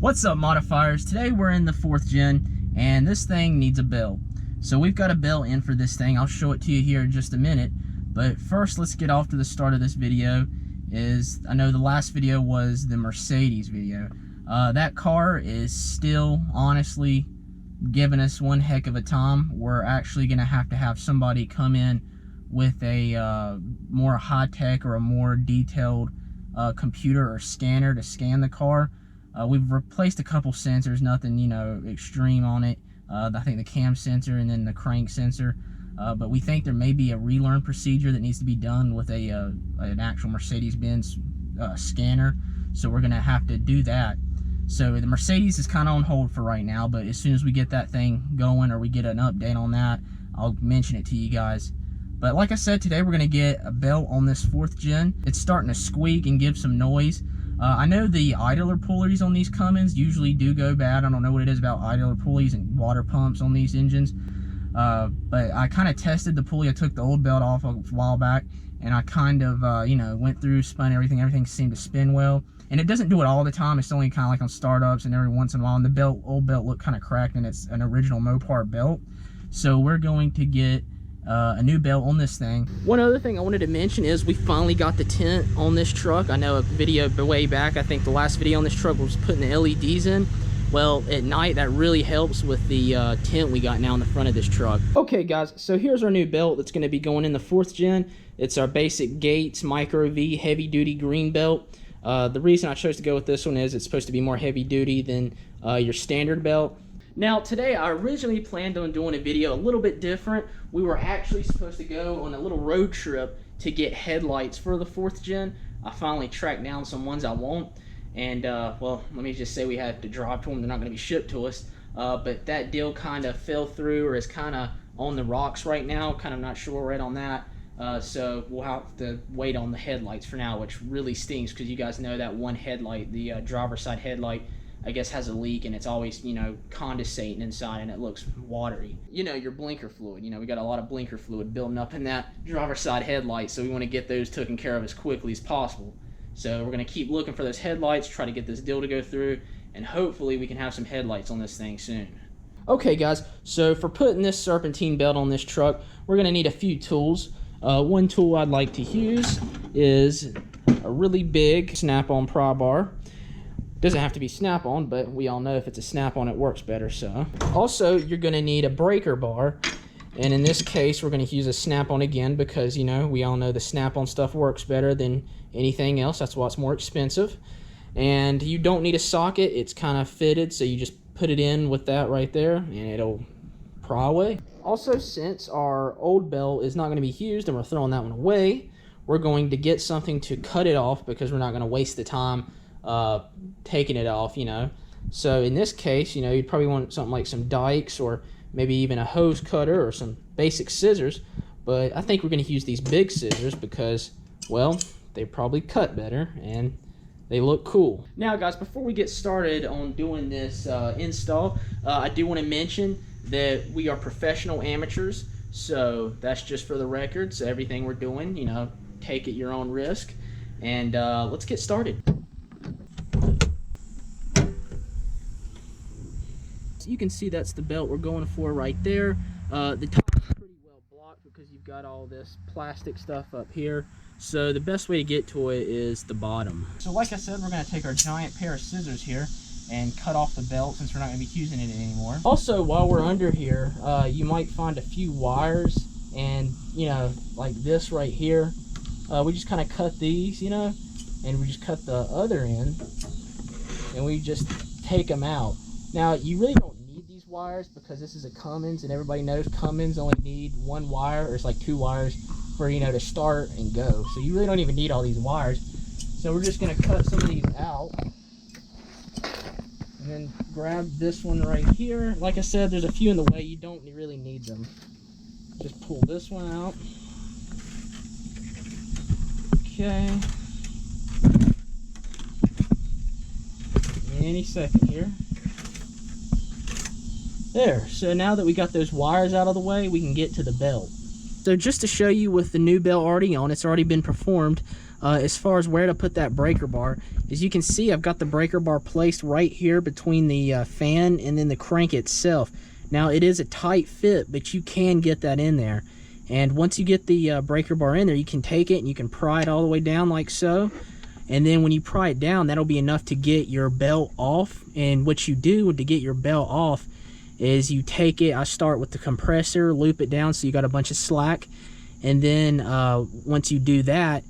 What's up, modifiers? Today we're in the 4th gen and this thing needs a belt. So we've got a belt in for this thing. I'll show it to you here in just a minute, but first let's get off to the start of this video. I know the last video was the Mercedes video. That car is still honestly giving us one heck of a time. We're actually gonna have to have somebody come in with a more high-tech or a more detailed computer or scanner to scan the car. We've replaced a couple sensors, nothing, extreme on it. I think the cam sensor and then the crank sensor. But we think there may be a relearn procedure that needs to be done with an actual Mercedes-Benz scanner. So we're going to have to do that. So the Mercedes is kind of on hold for right now, but as soon as we get that thing going or we get an update on that, I'll mention it to you guys. But like I said, today we're going to get a belt on this 4th gen. It's starting to squeak and give some noise. I know the idler pulleys on these Cummins usually do go bad. I don't know what it is about idler pulleys and water pumps on these engines. But I kind of tested the pulley. I took the old belt off a while back, and I kind of, went through, spun everything. Everything seemed to spin well. And it doesn't do it all the time. It's only kind of like on startups and every once in a while. And the old belt looked kind of cracked, and it's an original Mopar belt. So we're going to get a new belt on this thing. One other thing I wanted to mention is we finally got the tint on this truck. I know a video way back, I think the last video on this truck was putting the LEDs in. Well, at night that really helps with the tint we got now in the front of this truck. Okay guys, so here's our new belt that's going to be going in the 4th gen. It's our basic Gates Micro V heavy duty green belt. The reason I chose to go with this one is it's supposed to be more heavy duty than your standard belt. Now today I originally planned on doing a video a little bit different. We were actually supposed to go on a little road trip to get headlights for the 4th gen. I finally tracked down some ones I want, and well, let me just say we had to drive to them. They're not going to be shipped to us, but that deal kind of fell through, or is kind of on the rocks right now. Kind of not sure right on that. So we'll have to wait on the headlights for now, which really stinks because you guys know that one headlight, the driver's side headlight, I guess has a leak, and it's always, condensating inside, and it looks watery. Your blinker fluid, we got a lot of blinker fluid building up in that driver's side headlight, so we want to get those taken care of as quickly as possible. So we're going to keep looking for those headlights, try to get this deal to go through, and hopefully we can have some headlights on this thing soon. Okay guys, so for putting this serpentine belt on this truck, we're going to need a few tools. One tool I'd like to use is a really big snap-on pry bar. Doesn't have to be snap-on, but we all know if it's a snap-on it works better. So also you're going to need a breaker bar, and in this case we're going to use a snap-on again because we all know the snap-on stuff works better than anything else. That's why it's more expensive. And you don't need a socket, it's kind of fitted, so you just put it in with that right there and it'll pry away. Also, since our old belt is not going to be used and we're throwing that one away, we're going to get something to cut it off because we're not going to waste the time taking it off, So in this case, you'd probably want something like some dikes or maybe even a hose cutter or some basic scissors. But I think we're going to use these big scissors because, well, they probably cut better and they look cool. Now guys, before we get started on doing this install, I do want to mention that we are professional amateurs. So that's just for the record. So everything we're doing, take at your own risk. And let's get started. You can see that's the belt we're going for right there. The top is pretty well blocked because you've got all this plastic stuff up here. So the best way to get to it is the bottom. So like I said, we're going to take our giant pair of scissors here and cut off the belt since we're not going to be using it anymore. Also, while we're under here, you might find a few wires, and like this right here. We just kind of cut these, and we just cut the other end, and we just take them out. Now, you really don't need these wires because this is a Cummins, and everybody knows Cummins only need one wire, or it's like 2 wires for, to start and go. So you really don't even need all these wires. So we're just going to cut some of these out. And then grab this one right here. Like I said, there's a few in the way. You don't really need them. Just pull this one out. Okay. Any second here. There. So now that we got those wires out of the way, we can get to the belt. So just to show you with the new belt already on, it's already been performed, as far as where to put that breaker bar. As you can see, I've got the breaker bar placed right here between the fan and then the crank itself. Now it is a tight fit, but you can get that in there. And once you get the breaker bar in there, you can take it and you can pry it all the way down like so. And then when you pry it down, that'll be enough to get your belt off. And what you do to get your belt off is you take it, I start with the compressor, loop it down so you got a bunch of slack. And then once you do that,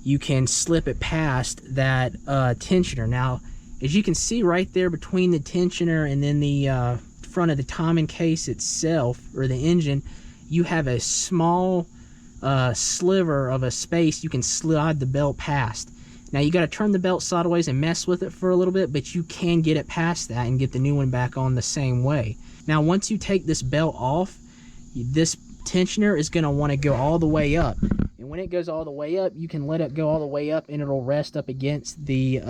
you can slip it past that tensioner. Now, as you can see right there between the tensioner and then the front of the timing case itself, or the engine, you have a small sliver of a space you can slide the belt past. Now you got to turn the belt sideways and mess with it for a little bit, but you can get it past that and get the new one back on the same way. Now once you take this belt off, this tensioner is going to want to go all the way up. And when it goes all the way up, you can let it go all the way up and it'll rest up against the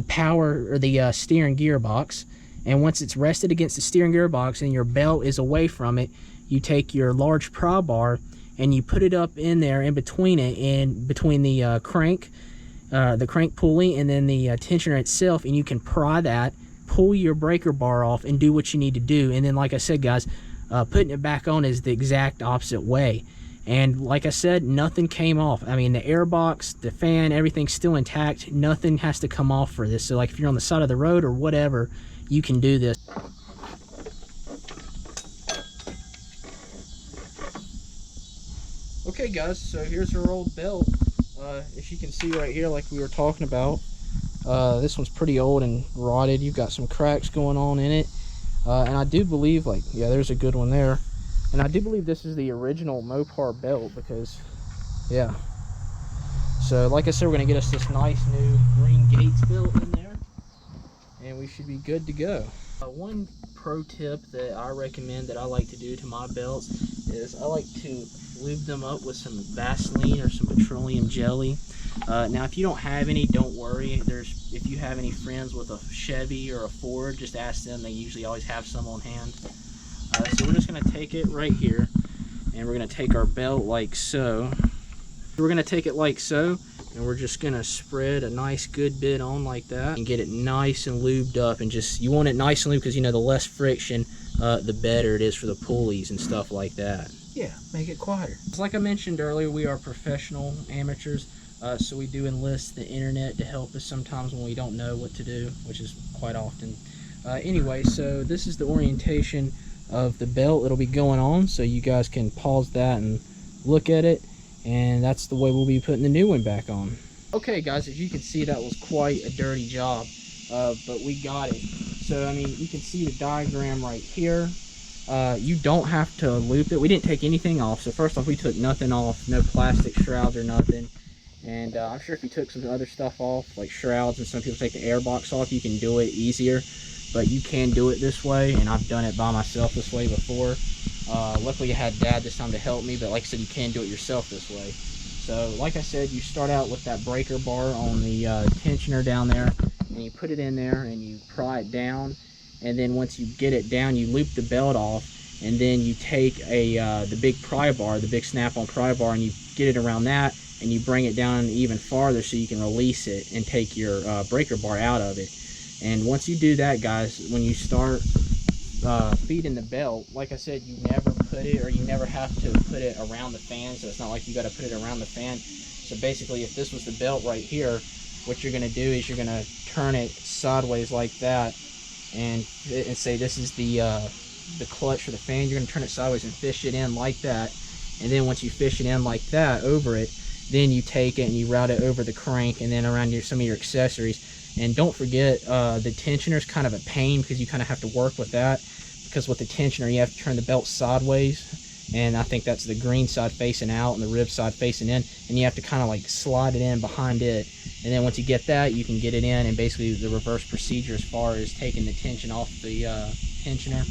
power or the steering gearbox. And once it's rested against the steering gearbox and your belt is away from it, you take your large pry bar and you put it up in there in between it, and between the crank pulley and then the tensioner itself, and you can pry that, pull your breaker bar off and do what you need to do. And then, like I said, guys, putting it back on is the exact opposite way. And like I said, nothing came off. I mean, the air box, the fan, everything's still intact. Nothing has to come off for this. So like if you're on the side of the road or whatever, you can do this. Okay guys, so here's our old belt. As you can see right here, like we were talking about, this one's pretty old and rotted. You've got some cracks going on in it. And I do believe, like, yeah, there's a good one there. And I do believe this is the original Mopar belt because, yeah. So like I said, we're gonna get us this nice new green Gates belt in there, and we should be good to go. One pro tip that I recommend that I like to do to my belts is I like to lube them up with some Vaseline or some petroleum jelly. Now if you don't have any, don't worry. If you have any friends with a Chevy or a Ford, just ask them. They usually always have some on hand. So we're just going to take it right here, and we're going to take our belt like so. We're going to take it like so, and we're just going to spread a nice good bit on like that and get it nice and lubed up. And just, you want it nice and lubed because, you know, the less friction, the better it is for the pulleys and stuff like that. Yeah, make it quieter. Like I mentioned earlier, we are professional amateurs, so we do enlist the internet to help us sometimes when we don't know what to do, which is quite often. Anyway, so this is the orientation of the belt it'll be going on, so you guys can pause that and look at it, and that's the way we'll be putting the new one back on. Okay guys, as you can see, that was quite a dirty job, but we got it. So I mean, you can see the diagram right here. You don't have to loop it. We didn't take anything off. So first off, we took nothing off, no plastic shrouds or nothing. And I'm sure if you took some other stuff off, like shrouds, and some people take the air box off, you can do it easier. But you can do it this way, and I've done it by myself this way before. Luckily I had Dad this time to help me, but like I said, you can do it yourself this way. So like I said, you start out with that breaker bar on the tensioner down there, and you put it in there and you pry it down. And then once you get it down, you loop the belt off, and then you take the big pry bar, the big snap-on pry bar, and you get it around that, and you bring it down even farther so you can release it and take your breaker bar out of it. And once you do that, guys, when you start feeding the belt, like I said, you never put it, or you never have to put it around the fan, so it's not like you got to put it around the fan. So basically, if this was the belt right here, what you're going to do is you're going to turn it sideways like that, and say this is the clutch for the fan. You're going to turn it sideways and fish it in like that. And then once you fish it in like that over it, then you take it and you route it over the crank and then around some of your accessories. And don't forget, the tensioner is kind of a pain because you kind of have to work with that, because with the tensioner you have to turn the belt sideways, and I think that's the green side facing out and the rib side facing in, and you have to kind of like slide it in behind it. And then once you get that, you can get it in, and basically the reverse procedure as far as taking the tension off the tensioner.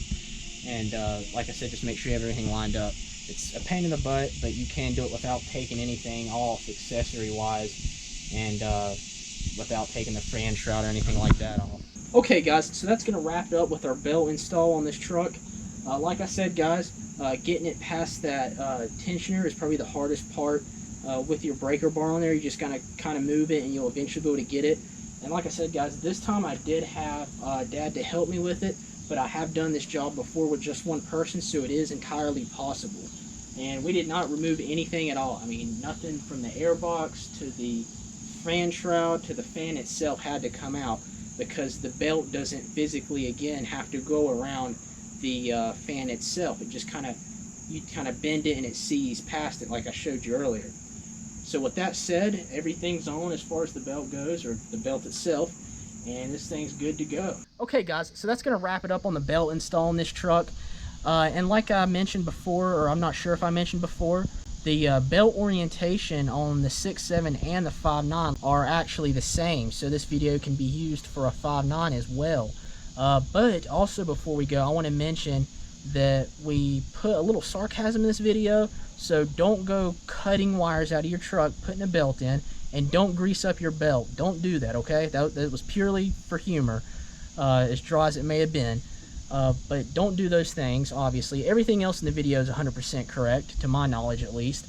And like I said, just make sure you have everything lined up. It's a pain in the butt, but you can do it without taking anything off accessory wise, and without taking the fan shroud or anything like that off. Okay guys, so that's going to wrap it up with our belt install on this truck. Like I said, guys, getting it past that tensioner is probably the hardest part. With your breaker bar on there, you just kind of move it, and you'll eventually be able to get it. And like I said, guys, this time I did have Dad to help me with it, but I have done this job before with just one person, so it is entirely possible. And we did not remove anything at all. I mean, nothing from the airbox to the fan shroud to the fan itself had to come out, because the belt doesn't physically, again, have to go around the fan itself. It just you kind of bend it and it sees past it, like I showed you earlier. So with that said, everything's on as far as the belt goes, or the belt itself, and this thing's good to go. Okay, guys, so that's going to wrap it up on the belt install in this truck. And like I mentioned before, or I'm not sure if I mentioned before, the belt orientation on the 6.7 and the 5.9 are actually the same, so this video can be used for a 5.9 as well. But also, before we go, I want to mention that we put a little sarcasm in this video, so don't go cutting wires out of your truck, putting a belt in, and don't grease up your belt. Don't do that, okay? That was purely for humor, as dry as it may have been. But don't do those things, obviously. Everything else in the video is 100% correct, to my knowledge at least.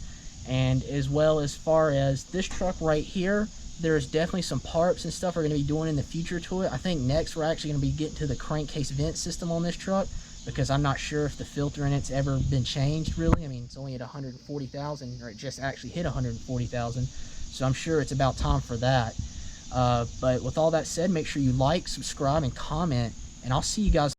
And as well, as far as this truck right here, there's definitely some parts and stuff we're going to be doing in the future to it. I think next we're actually going to be getting to the crankcase vent system on this truck, because I'm not sure if the filter in it's ever been changed, really. I mean, it's only at 140,000, or it just actually hit 140,000, so I'm sure it's about time for that. But with all that said, make sure you like, subscribe, and comment, and I'll see you guys